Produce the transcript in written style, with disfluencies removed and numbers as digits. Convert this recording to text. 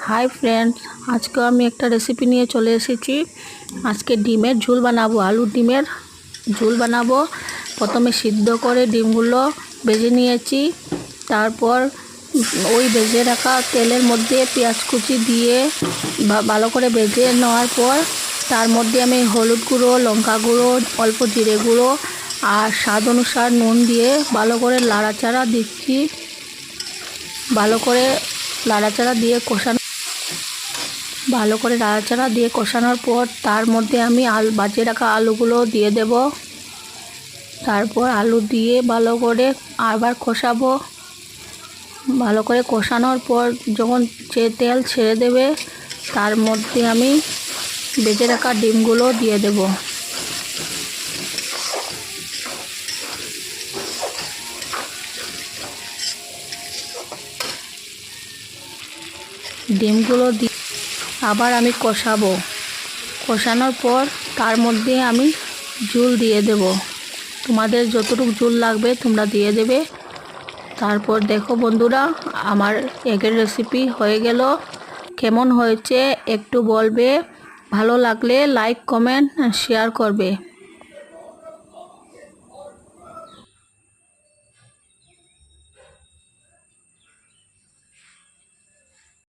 Hi friends, আজকে আমি একটা রেসিপি নিয়ে চলে এসেছি। আজকে ডিমের ঝোল বানাবো, আলুর ডিমের ঝোল বানাবো। প্রথমে সিদ্ধ করে ডিমগুলো ভেজে নিয়েছি। তারপর ওই ভেজে রাখা তেলের মধ্যে পেঁয়াজ কুচি দিয়ে ভালো করে ভেজে নেওয়ার পর তার মধ্যে আমি হলুদ গুঁড়ো, লঙ্কা গুঁড়ো, অল্প জিরে গুঁড়ো আর স্বাদ অনুসার নুন দিয়ে ভালো করে নাড়াচাড়া দিচ্ছি। ভালো করে নাড়াচাড়া দিয়ে কষানোর পর তার মধ্যে আমি বাজিয়ে রাখা আলুগুলো দিয়ে দেব। তারপর আলু দিয়ে ভালো করে আবার কষাবো। ভালো করে কষানোর পর যখন তেল ছেড়ে দেবে তার মধ্যে আমি ভেজে রাখা ডিমগুলো দিয়ে দেব। ডিমগুলো দিয়ে আবার আমি কষাবো। কষানোর পর তার মধ্যে আমি ঝোল দিয়ে দেব। তোমাদের যতটুকু ঝোল লাগবে তোমরা দিয়ে দেবে। তারপর দেখো বন্ধুরা, আমার এগের রেসিপি হয়ে গেল। কেমন হয়েছে একটু বলবে। ভালো লাগলে লাইক, কমেন্ট আর শেয়ার করবে।